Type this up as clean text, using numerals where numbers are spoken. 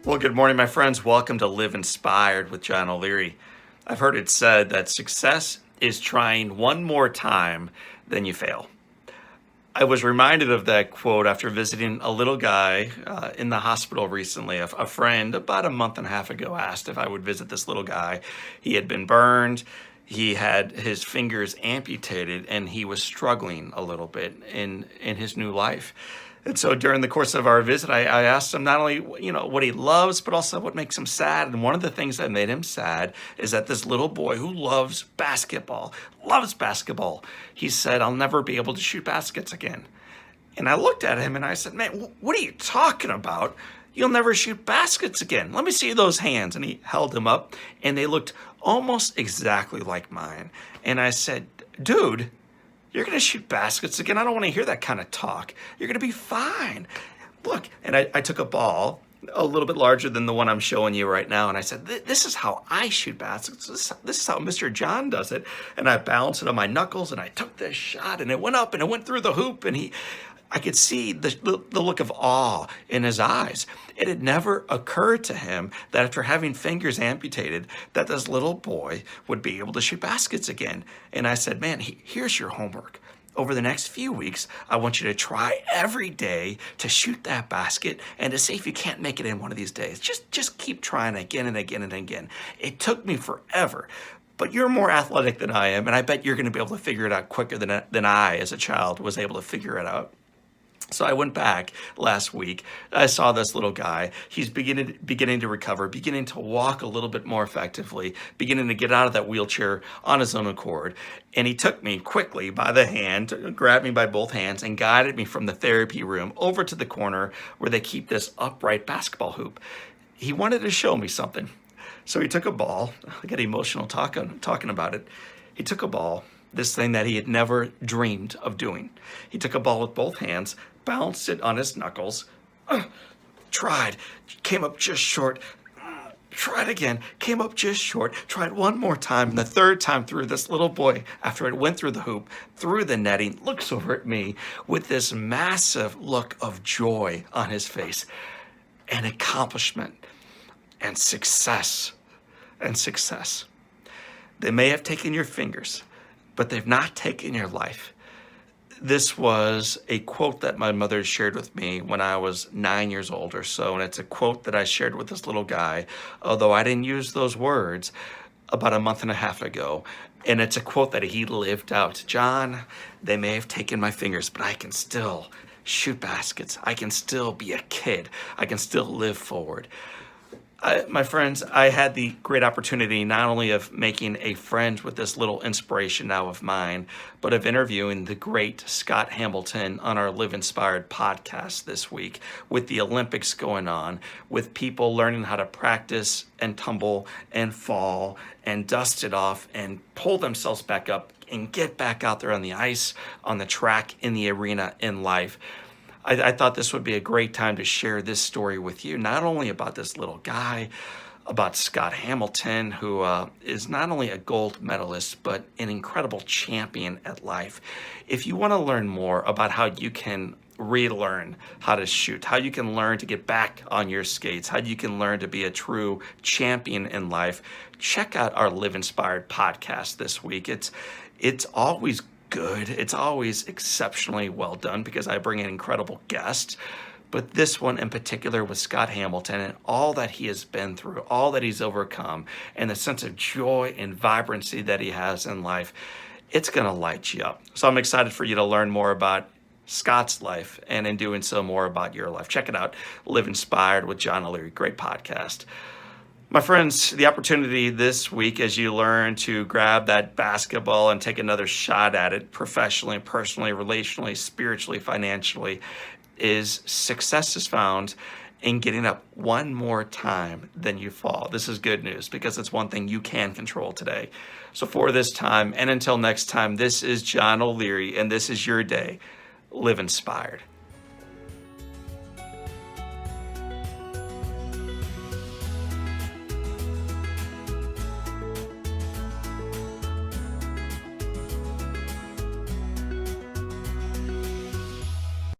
Well, good morning, my friends. Welcome to Live Inspired with John O'Leary. I've heard it said that success is trying one more time than you fail. I was reminded of that quote after visiting a little guy in the hospital recently. A friend about a month and a half ago asked if I would visit this little guy. He had been burned. He had his fingers amputated, and he was struggling a little bit in his new life. And so during the course of our visit, I asked him not only, what he loves, but also what makes him sad. And one of the things that made him sad is that this little boy who loves basketball, he said, "I'll never be able to shoot baskets again." And I looked at him and I said, "Man, what are you talking about? You'll never shoot baskets again. Let me see those hands." And he held them up, and they looked almost exactly like mine. And I said, "Dude, you're going to shoot baskets again. I don't want to hear that kind of talk. You're going to be fine. Look." And I took a ball a little bit larger than the one I'm showing you right now. And I said, "This is how I shoot baskets. This is how Mr. John does it." And I balanced it on my knuckles, and I took this shot, and it went up, and it went through the hoop. And I could see the look of awe in his eyes. It had never occurred to him that after having fingers amputated, that this little boy would be able to shoot baskets again. And I said, "Man, here's your homework. Over the next few weeks, I want you to try every day to shoot that basket and to see if you can't make it in one of these days. Just keep trying again and again and again." It took me forever. But you're more athletic than I am, and I bet you're going to be able to figure it out quicker than I, as a child, was able to figure it out. So I went back last week. I saw this little guy. He's beginning to recover, beginning to walk a little bit more effectively, beginning to get out of that wheelchair on his own accord. And he took me quickly by the hand, grabbed me by both hands, and guided me from the therapy room over to the corner where they keep this upright basketball hoop. He wanted to show me something. So he took a ball. I get emotional talking about it. He took a ball, this thing that he had never dreamed of doing. He took a ball with both hands, bounced it on his knuckles, tried, came up just short, tried again, came up just short, tried one more time, and the third time through, this little boy, after it went through the hoop, through the netting, looks over at me with this massive look of joy on his face, and accomplishment, and success, and success. They may have taken your fingers, but they've not taken your life. This was a quote that my mother shared with me when I was 9 years old or so, and it's a quote that I shared with this little guy, although I didn't use those words, about a month and a half ago. And it's a quote that he lived out. "John, they may have taken my fingers, but I can still shoot baskets. I can still be a kid. I can still live forward." My friends, I had the great opportunity not only of making a friend with this little inspiration now of mine, but of interviewing the great Scott Hamilton on our Live Inspired podcast this week, with the Olympics going on, with people learning how to practice and tumble and fall and dust it off and pull themselves back up and get back out there on the ice, on the track, in the arena, in life. I thought this would be a great time to share this story with you, not only about this little guy, about Scott Hamilton, who is not only a gold medalist, but an incredible champion at life. If you want to learn more about how you can relearn how to shoot, how you can learn to get back on your skates, how you can learn to be a true champion in life, check out our Live Inspired podcast this week. It's always good. It's always exceptionally well done because I bring in incredible guests. But this one in particular with Scott Hamilton and all that he has been through, all that he's overcome, and the sense of joy and vibrancy that he has in life, it's going to light you up. So I'm excited for you to learn more about Scott's life, and in doing so, more about your life. Check it out. Live Inspired with John O'Leary. Great podcast. My friends, the opportunity this week as you learn to grab that basketball and take another shot at it professionally, personally, relationally, spiritually, financially, is success is found in getting up one more time than you fall. This is good news because it's one thing you can control today. So for this time and until next time, this is John O'Leary, and this is your day. Live inspired.